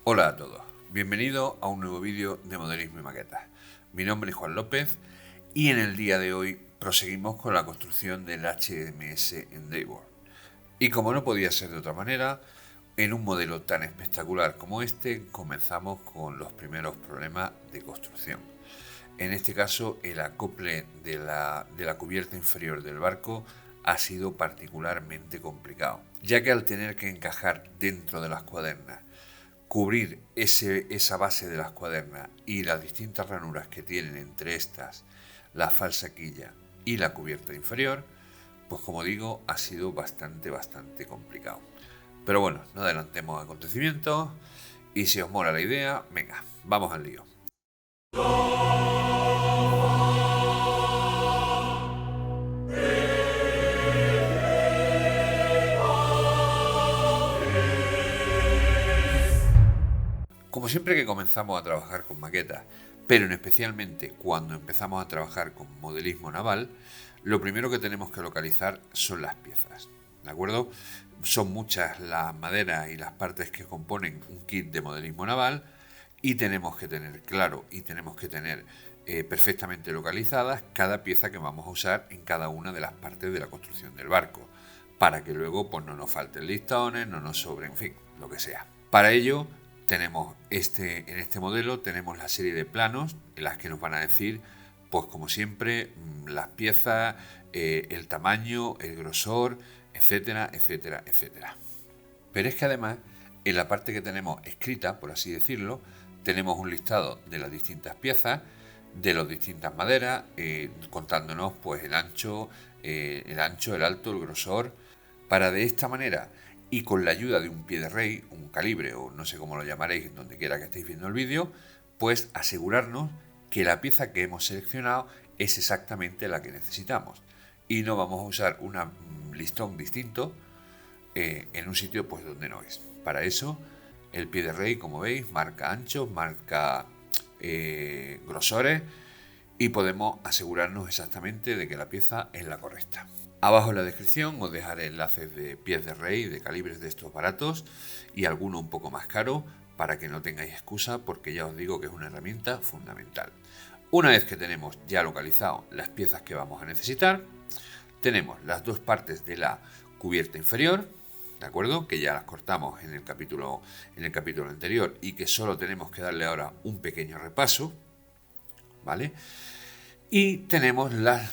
Hola a todos, bienvenidos a un nuevo vídeo de modelismo y maquetas. Mi nombre es Juan López y en el día de hoy proseguimos con la construcción del HMS Endeavour. Y como no podía ser de otra manera, en un modelo tan espectacular como este comenzamos con los primeros problemas de construcción. En este caso, el acople de la cubierta inferior del barco ha sido particularmente complicado, ya que al tener que encajar dentro de las cuadernas, cubrir esa base de las cuadernas y las distintas ranuras que tienen entre estas la falsa quilla y la cubierta inferior, pues como digo, ha sido bastante complicado. Pero bueno, no adelantemos acontecimientos y si os mola la idea, venga, vamos al lío. Como siempre que comenzamos a trabajar con maquetas, pero en especialmente cuando empezamos a trabajar con modelismo naval, lo primero que tenemos que localizar son las piezas, ¿de acuerdo? Son muchas las maderas y las partes que componen un kit de modelismo naval y tenemos que tener claro y tenemos que tener perfectamente localizadas cada pieza que vamos a usar en cada una de las partes de la construcción del barco, para que luego pues, no nos falten listones, no nos sobren, en fin, lo que sea. Para ello tenemos en este modelo tenemos la serie de planos en las que nos van a decir, pues como siempre, las piezas, el tamaño, el grosor, etcétera. Pero es que además, en la parte que tenemos escrita, por así decirlo, tenemos un listado de las distintas piezas, de las distintas maderas, contándonos pues el ancho, el alto, el grosor, para de esta manera y con la ayuda de un pie de rey, un calibre o no sé cómo lo llamaréis donde quiera que estéis viendo el vídeo, pues asegurarnos que la pieza que hemos seleccionado es exactamente la que necesitamos y no vamos a usar un listón distinto en un sitio pues donde no es. Para eso el pie de rey, como veis, marca anchos, marca grosores y podemos asegurarnos exactamente de que la pieza es la correcta. Abajo en la descripción os dejaré enlaces de pies de rey, de calibres de estos baratos y alguno un poco más caro para que no tengáis excusa, porque ya os digo que es una herramienta fundamental. Una vez que tenemos ya localizado las piezas que vamos a necesitar, tenemos las dos partes de la cubierta inferior, ¿de acuerdo? Que ya las cortamos en el capítulo anterior y que solo tenemos que darle ahora un pequeño repaso, ¿vale? Y tenemos las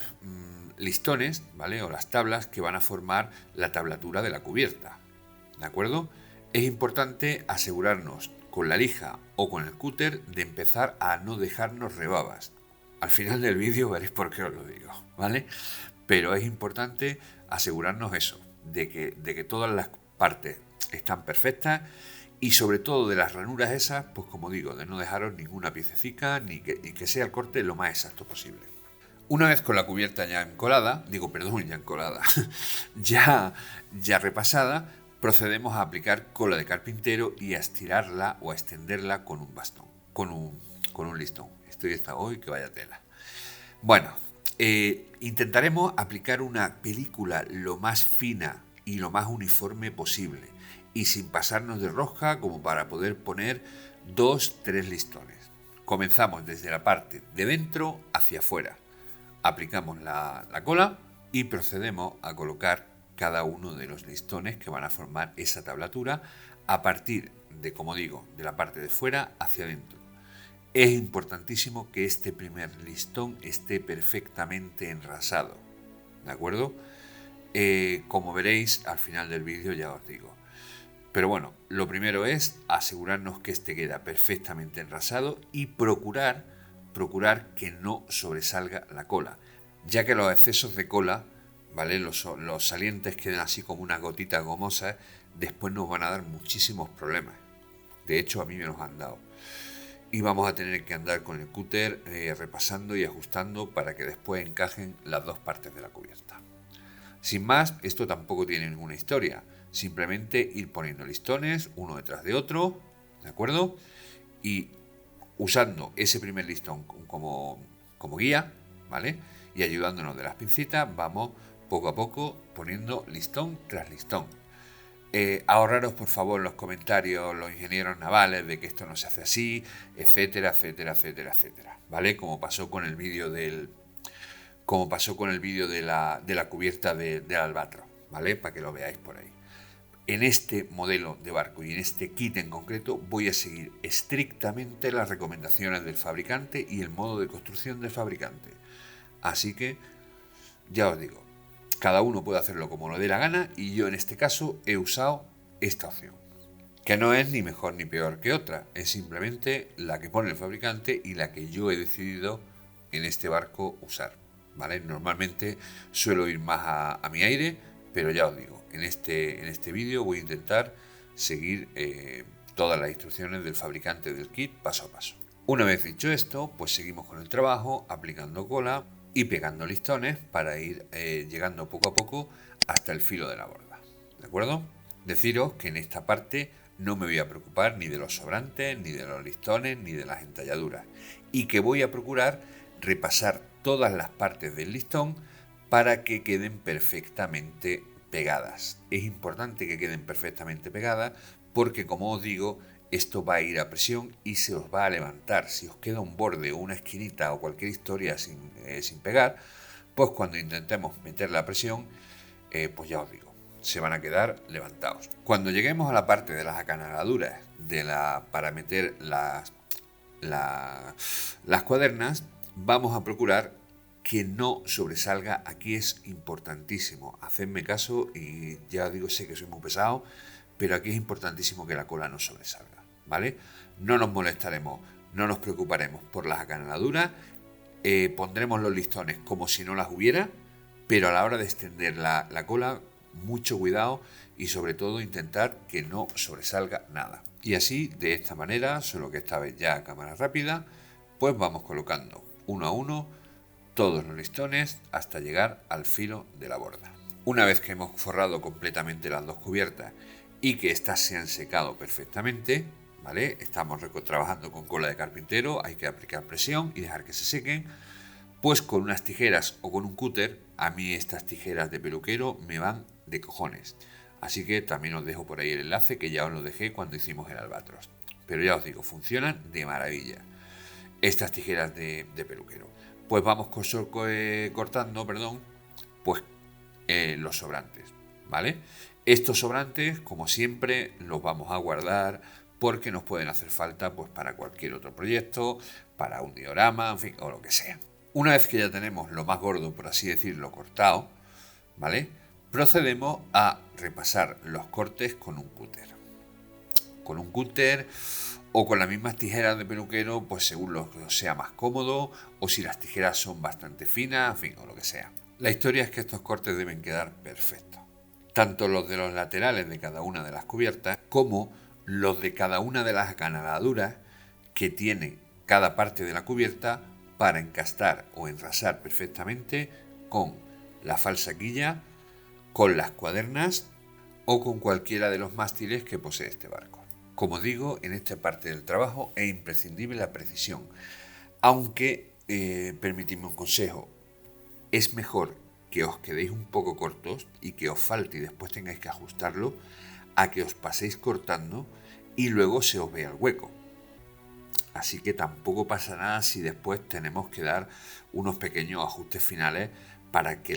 listones, ¿vale? O las tablas que van a formar la tablatura de la cubierta, ¿de acuerdo? Es importante asegurarnos con la lija o con el cúter de empezar a no dejarnos rebabas. Al final del vídeo veréis por qué os lo digo, ¿vale? Pero es importante asegurarnos eso, de que todas las partes están perfectas y sobre todo de las ranuras esas, pues como digo, de no dejaros ninguna piececica ni que sea el corte lo más exacto posible. Una vez con la cubierta ya encolada, ya repasada, procedemos a aplicar cola de carpintero y a estirarla o a extenderla con un bastón, con un listón. Estoy hasta hoy que vaya tela. Bueno, intentaremos aplicar una película lo más fina y lo más uniforme posible y sin pasarnos de rosca como para poder poner 2-3 listones. Comenzamos desde la parte de dentro hacia afuera. Aplicamos la cola y procedemos a colocar cada uno de los listones que van a formar esa tablatura a partir de, como digo, de la parte de fuera hacia adentro. Es importantísimo que este primer listón esté perfectamente enrasado, ¿de acuerdo? Como veréis al final del vídeo ya os digo. Pero bueno, lo primero es asegurarnos que este queda perfectamente enrasado y procurar que no sobresalga la cola, ya que los excesos de cola, ¿vale? Los salientes quedan así como unas gotitas gomosas, después nos van a dar muchísimos problemas. De hecho, a mí me los han dado. Y vamos a tener que andar con el cúter repasando y ajustando para que después encajen las dos partes de la cubierta. Sin más, esto tampoco tiene ninguna historia, simplemente ir poniendo listones uno detrás de otro, ¿de acuerdo? Y usando ese primer listón como guía, ¿vale? Y ayudándonos de las pincitas, vamos poco a poco poniendo listón tras listón. Ahorraros por favor en los comentarios los ingenieros navales de que esto no se hace así, etcétera, etcétera, etcétera, etcétera, ¿vale? Como pasó con el vídeo de la cubierta del Albatros, ¿vale? Para que lo veáis por ahí. En este modelo de barco y en este kit en concreto voy a seguir estrictamente las recomendaciones del fabricante y el modo de construcción del fabricante. Así que, ya os digo, cada uno puede hacerlo como le dé la gana y yo en este caso he usado esta opción. Que no es ni mejor ni peor que otra, es simplemente la que pone el fabricante y la que yo he decidido en este barco usar. ¿Vale? Normalmente suelo ir más a mi aire, pero ya os digo, en este vídeo voy a intentar seguir todas las instrucciones del fabricante del kit paso a paso. Una vez dicho esto, pues seguimos con el trabajo, aplicando cola y pegando listones para ir llegando poco a poco hasta el filo de la borda. ¿De acuerdo? Deciros que en esta parte no me voy a preocupar ni de los sobrantes, ni de los listones, ni de las entalladuras. Y que voy a procurar repasar todas las partes del listón para que queden perfectamente pegadas. Es importante que queden perfectamente pegadas porque, como os digo, esto va a ir a presión y se os va a levantar. Si os queda un borde o una esquinita o cualquier historia sin pegar, pues cuando intentemos meter la presión, pues ya os digo, se van a quedar levantados. Cuando lleguemos a la parte de las acanaladuras para meter las cuadernas, vamos a procurar que no sobresalga. Aquí es importantísimo, hacedme caso y ya digo, sé que soy muy pesado, pero aquí es importantísimo que la cola no sobresalga, ¿vale? No nos molestaremos, no nos preocuparemos por las acanaladuras, pondremos los listones como si no las hubiera, pero a la hora de extender la cola, mucho cuidado y sobre todo intentar que no sobresalga nada. Y así, de esta manera, solo que esta vez ya a cámara rápida, pues vamos colocando uno a uno todos los listones hasta llegar al filo de la borda. Una vez que hemos forrado completamente las dos cubiertas y que éstas se han secado perfectamente, ¿vale? Estamos trabajando con cola de carpintero, hay que aplicar presión y dejar que se sequen, pues con unas tijeras o con un cúter. A mí estas tijeras de peluquero me van de cojones. Así que también os dejo por ahí el enlace, que ya os lo dejé cuando hicimos el Albatros. Pero ya os digo, funcionan de maravilla estas tijeras de peluquero. Pues vamos cortando, pues los sobrantes, ¿vale? Estos sobrantes, como siempre, los vamos a guardar porque nos pueden hacer falta pues para cualquier otro proyecto, para un diorama, en fin, o lo que sea. Una vez que ya tenemos lo más gordo, por así decirlo, cortado, ¿vale? Procedemos a repasar los cortes con un cúter. Con un cúter o con las mismas tijeras de peluquero, pues según lo que os sea más cómodo, o si las tijeras son bastante finas, en fin, o lo que sea. La historia es que estos cortes deben quedar perfectos. Tanto los de los laterales de cada una de las cubiertas, como los de cada una de las acanaladuras que tiene cada parte de la cubierta para encastar o enrasar perfectamente con la falsa quilla, con las cuadernas o con cualquiera de los mástiles que posee este barco. Como digo, en esta parte del trabajo es imprescindible la precisión, aunque, permitidme un consejo, es mejor que os quedéis un poco cortos y que os falte y después tengáis que ajustarlo, a que os paséis cortando y luego se os vea el hueco. Así que tampoco pasa nada si después tenemos que dar unos pequeños ajustes finales para que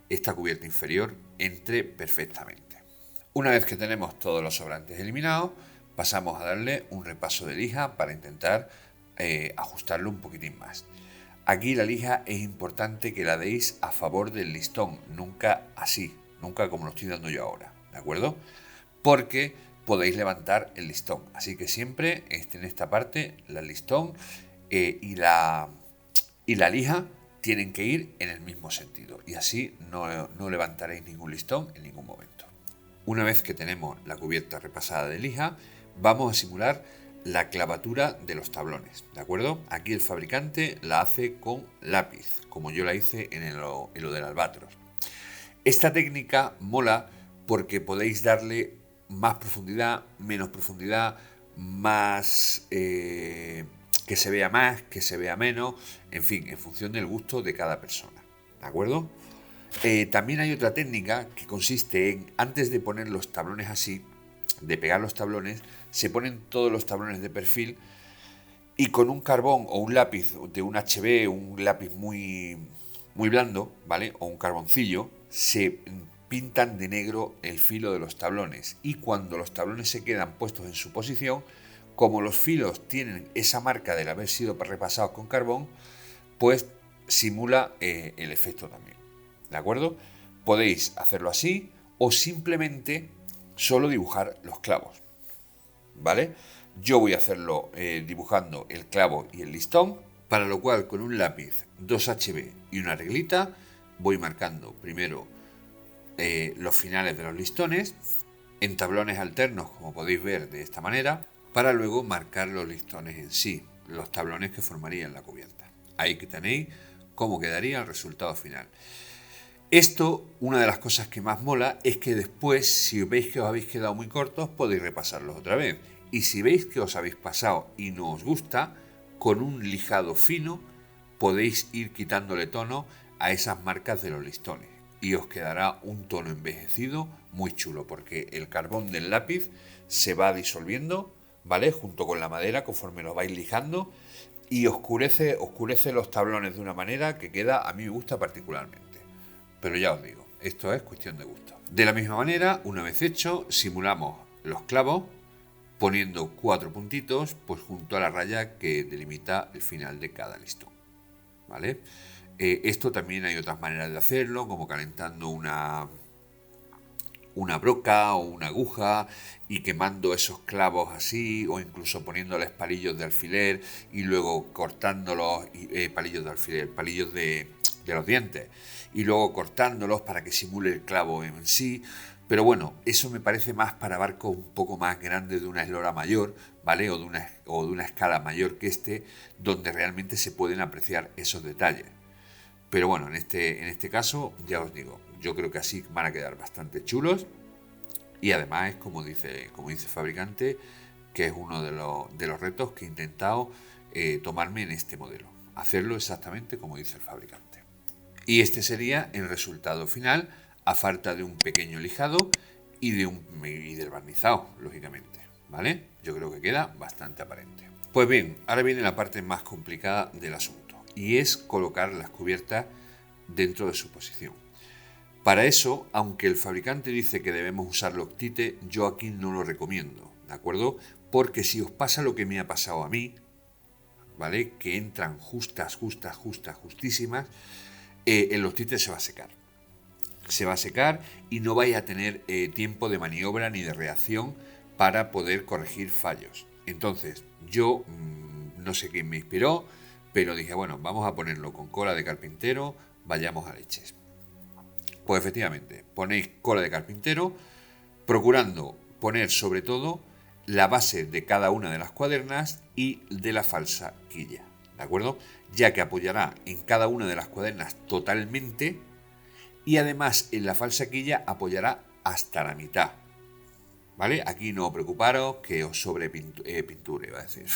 esta cubierta inferior, entre perfectamente. Una vez que tenemos todos los sobrantes eliminados, pasamos a darle un repaso de lija para intentar ajustarlo un poquitín más. Aquí la lija es importante que la deis a favor del listón, nunca así, nunca como lo estoy dando yo ahora, ¿de acuerdo? Porque podéis levantar el listón, así que siempre en esta parte el listón y la lija tienen que ir en el mismo sentido y así no levantaréis ningún listón en ningún momento. Una vez que tenemos la cubierta repasada de lija, vamos a simular la clavatura de los tablones, ¿de acuerdo? Aquí el fabricante la hace con lápiz, como yo la hice en lo del Albatros. Esta técnica mola porque podéis darle más profundidad, menos profundidad, más que se vea más, que se vea menos, en fin, en función del gusto de cada persona, ¿de acuerdo? También hay otra técnica que consiste en, antes de poner los tablones así, de pegar los tablones, se ponen todos los tablones de perfil y con un carbón o un lápiz de un HB, un lápiz muy blando, ¿vale? O un carboncillo, se pintan de negro el filo de los tablones. Y cuando los tablones se quedan puestos en su posición, como los filos tienen esa marca del haber sido repasados con carbón, pues simula el efecto también. ¿De acuerdo? Podéis hacerlo así o simplemente solo dibujar los clavos. ¿Vale? Yo voy a hacerlo dibujando el clavo y el listón, para lo cual con un lápiz, 2HB y una reglita voy marcando primero los finales de los listones en tablones alternos, como podéis ver de esta manera, para luego marcar los listones en sí, los tablones que formarían la cubierta. Ahí que tenéis cómo quedaría el resultado final. Esto, una de las cosas que más mola es que después, si veis que os habéis quedado muy cortos, podéis repasarlos otra vez. Y si veis que os habéis pasado y no os gusta, con un lijado fino podéis ir quitándole tono a esas marcas de los listones. Y os quedará un tono envejecido muy chulo, porque el carbón del lápiz se va disolviendo, ¿vale? Junto con la madera conforme lo vais lijando y oscurece los tablones de una manera que queda, a mí me gusta particularmente. Pero ya os digo, esto es cuestión de gusto. De la misma manera, una vez hecho, simulamos los clavos poniendo 4 puntitos pues junto a la raya que delimita el final de cada listón. ¿Vale? Esto también hay otras maneras de hacerlo, como calentando una broca o una aguja y quemando esos clavos así, o incluso poniéndoles palillos de alfiler y luego cortándolos, palillos de alfiler, palillos de los dientes, y luego cortándolos para que simule el clavo en sí. Pero bueno, eso me parece más para barcos un poco más grandes de una eslora mayor, ¿vale? O de una escala mayor que este, donde realmente se pueden apreciar esos detalles. Pero bueno, en este caso, ya os digo, yo creo que así van a quedar bastante chulos. Y además es como dice el fabricante, que es uno de los retos que he intentado tomarme en este modelo. Hacerlo exactamente como dice el fabricante. Y este sería el resultado final, a falta de un pequeño lijado y del barnizado, lógicamente. ¿Vale? Yo creo que queda bastante aparente. Pues bien, ahora viene la parte más complicada del asunto, y es colocar las cubiertas dentro de su posición. Para eso, aunque el fabricante dice que debemos usar Loctite, yo aquí no lo recomiendo, ¿de acuerdo? Porque si os pasa lo que me ha pasado a mí, ¿vale? Que entran justísimas, el Loctite se va a secar. Se va a secar y no vais a tener tiempo de maniobra ni de reacción para poder corregir fallos. Entonces, yo no sé quién me inspiró, pero dije, bueno, vamos a ponerlo con cola de carpintero, vayamos a leches. Pues efectivamente, ponéis cola de carpintero, procurando poner sobre todo la base de cada una de las cuadernas y de la falsa quilla, ¿de acuerdo? Ya que apoyará en cada una de las cuadernas totalmente y además en la falsa quilla apoyará hasta la mitad, ¿vale? Aquí no os preocuparos que os sobre pintura, iba a decir,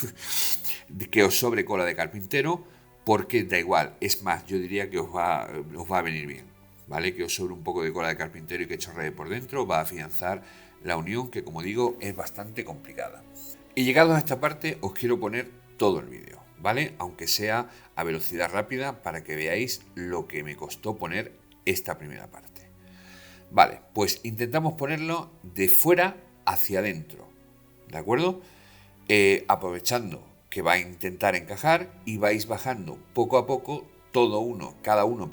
que os sobre cola de carpintero, porque da igual, es más, yo diría que os va a venir bien, ¿vale? Que os sobre un poco de cola de carpintero y que chorree por dentro, va a afianzar la unión, que como digo es bastante complicada. Y llegados a esta parte os quiero poner todo el vídeo, ¿vale? Aunque sea a velocidad rápida para que veáis lo que me costó poner esta primera parte. Vale, pues intentamos ponerlo de fuera hacia adentro, ¿de acuerdo? Aprovechando que va a intentar encajar y vais bajando poco a poco cada uno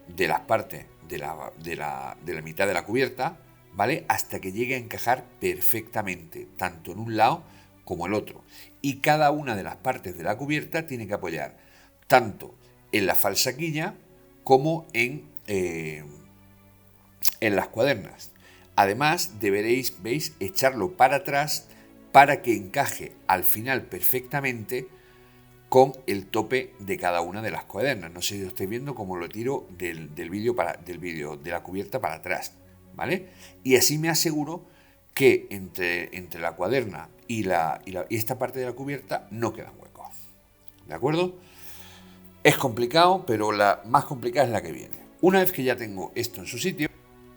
de las partes de la mitad de la cubierta, ¿vale? Hasta que llegue a encajar perfectamente, tanto en un lado como el otro. Y cada una de las partes de la cubierta tiene que apoyar tanto en la falsa quilla como en las cuadernas. Además, veis, echarlo para atrás para que encaje al final perfectamente con el tope de cada una de las cuadernas. No sé si lo estáis viendo como lo tiro del vídeo de la cubierta para atrás, ¿vale? Y así me aseguro que entre la cuaderna y esta parte de la cubierta no quedan huecos, ¿de acuerdo? Es complicado, pero la más complicada es la que viene. Una vez que ya tengo esto en su sitio,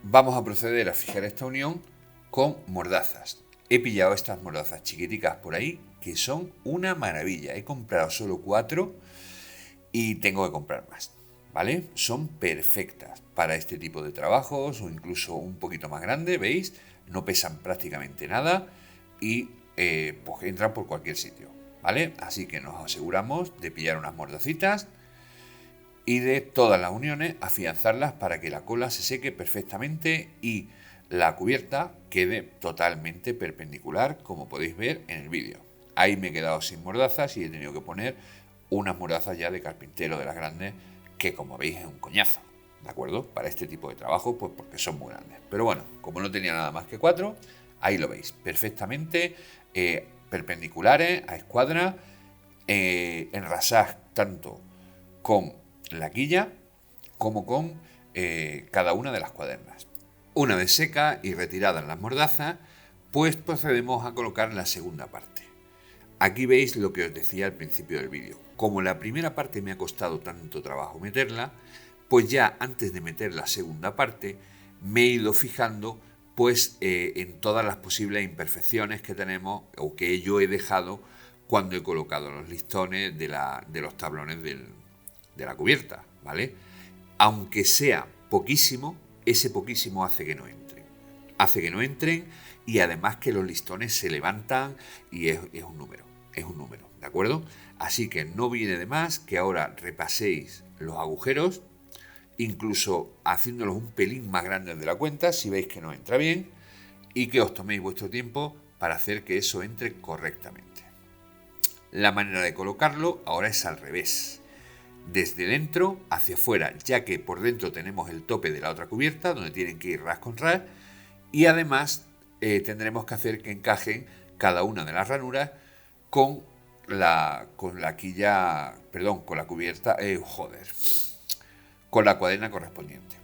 vamos a proceder a fijar esta unión con mordazas. He pillado estas mordazas chiquiticas por ahí que son una maravilla. He comprado solo 4 y tengo que comprar más, ¿vale? Son perfectas para este tipo de trabajos o incluso un poquito más grande, ¿veis? No pesan prácticamente nada y pues entran por cualquier sitio, ¿vale? Así que nos aseguramos de pillar unas mordacitas y de todas las uniones afianzarlas para que la cola se seque perfectamente y la cubierta quede totalmente perpendicular, como podéis ver en el vídeo. Ahí me he quedado sin mordazas y he tenido que poner unas mordazas ya de carpintero de las grandes, que como veis es un coñazo, ¿de acuerdo? Para este tipo de trabajo, pues porque son muy grandes. Pero bueno, como no tenía nada más que 4, ahí lo veis, perfectamente perpendiculares a escuadra, enrasadas tanto con la quilla como con cada una de las cuadernas. Una vez seca y retiradas las mordazas, pues procedemos a colocar la segunda parte. Aquí veis lo que os decía al principio del vídeo. Como la primera parte me ha costado tanto trabajo meterla, pues ya antes de meter la segunda parte me he ido fijando pues en todas las posibles imperfecciones que tenemos o que yo he dejado cuando he colocado los listones de los tablones de la cubierta, ¿vale? Aunque sea poquísimo, ese poquísimo hace que no entren. Hace que no entren y además que los listones se levantan y es un número. Es un número, ¿de acuerdo? Así que no viene de más que ahora repaséis los agujeros, incluso haciéndolos un pelín más grandes de la cuenta, si veis que no entra bien, y que os toméis vuestro tiempo para hacer que eso entre correctamente. La manera de colocarlo ahora es al revés. Desde dentro hacia afuera, ya que por dentro tenemos el tope de la otra cubierta, donde tienen que ir ras con ras, y además tendremos que hacer que encajen cada una de las ranuras con la quilla, perdón, con la cubierta, con la cuaderna correspondiente.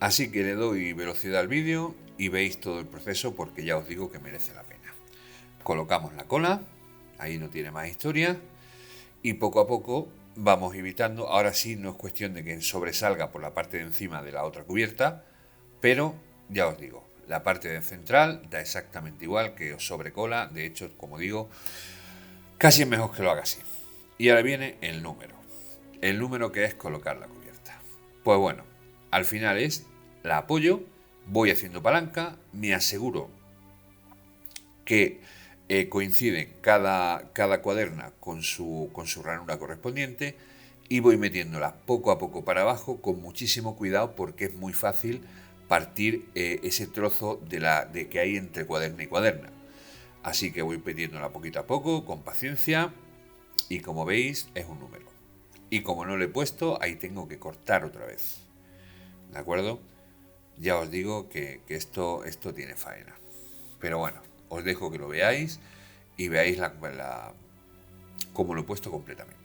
Así que le doy velocidad al vídeo y veis todo el proceso porque ya os digo que merece la pena. Colocamos la cola, ahí no tiene más historia, y poco a poco vamos evitando, ahora sí no es cuestión de que sobresalga por la parte de encima de la otra cubierta, pero ya os digo, la parte de central da exactamente igual que os sobrecola, de hecho, como digo, casi es mejor que lo haga así. Y ahora viene el número que es colocar la cubierta. Pues bueno, al final es la apoyo, voy haciendo palanca, me aseguro que coincide cada cuaderna con su ranura correspondiente y voy metiéndola poco a poco para abajo con muchísimo cuidado porque es muy fácil partir ese trozo de que hay entre cuaderna y cuaderna. Así que voy metiéndola poquito a poco, con paciencia, y como veis es un número. Y como no lo he puesto, ahí tengo que cortar otra vez. ¿De acuerdo? Ya os digo que esto tiene faena. Pero bueno, os dejo que lo veáis y veáis cómo lo he puesto completamente.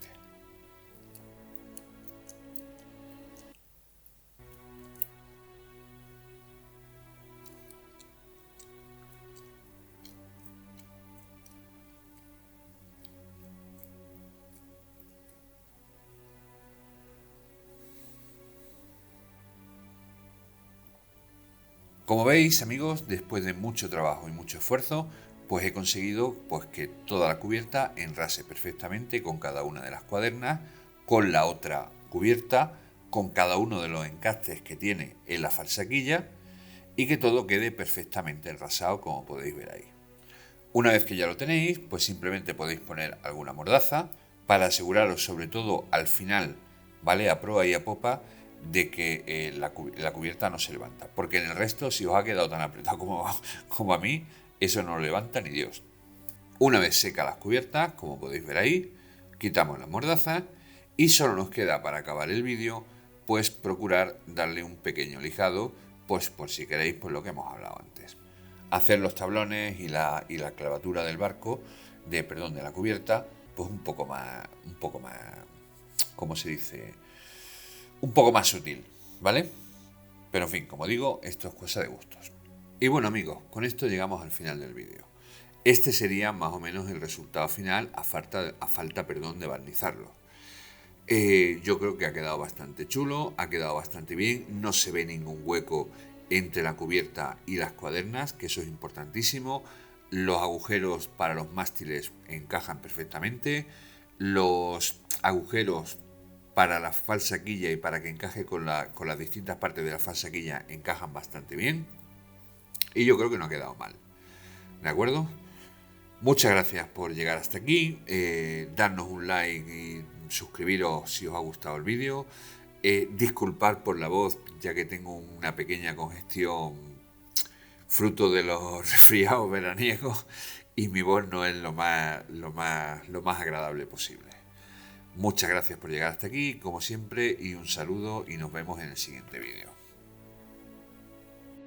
Como veis, amigos, después de mucho trabajo y mucho esfuerzo, pues he conseguido pues que toda la cubierta enrase perfectamente con cada una de las cuadernas, con la otra cubierta, con cada uno de los encastes que tiene en la falsaquilla y que todo quede perfectamente enrasado, como podéis ver ahí. Una vez que ya lo tenéis, pues simplemente podéis poner alguna mordaza para aseguraros, sobre todo al final, ¿vale? A proa y a popa, de que la cubierta no se levanta. Porque en el resto, si os ha quedado tan apretado como a mí, eso no lo levanta ni Dios. Una vez secas las cubiertas, como podéis ver ahí, quitamos la mordaza y solo nos queda para acabar el vídeo, pues procurar darle un pequeño lijado, pues por si queréis, pues lo que hemos hablado antes. Hacer los tablones y la clavatura del barco, de la cubierta, pues un poco más, ¿cómo se dice? Un poco más sutil, ¿vale? Pero en fin, como digo, esto es cosa de gustos. Y bueno, amigos, con esto llegamos al final del vídeo. Este sería más o menos el resultado final a falta de barnizarlo. Yo creo que ha quedado bastante chulo, ha quedado bastante bien, no se ve ningún hueco entre la cubierta y las cuadernas, que eso es importantísimo. Los agujeros para los mástiles encajan perfectamente. Los agujeros para la falsa quilla y para que encaje con las distintas partes de la falsa quilla encajan bastante bien. Y yo creo que no ha quedado mal. ¿De acuerdo? Muchas gracias por llegar hasta aquí. Darnos un like y suscribiros si os ha gustado el vídeo. Disculpad por la voz, ya que tengo una pequeña congestión fruto de los resfriados veraniegos y mi voz no es lo más agradable posible. Muchas gracias por llegar hasta aquí, como siempre, y un saludo y nos vemos en el siguiente vídeo.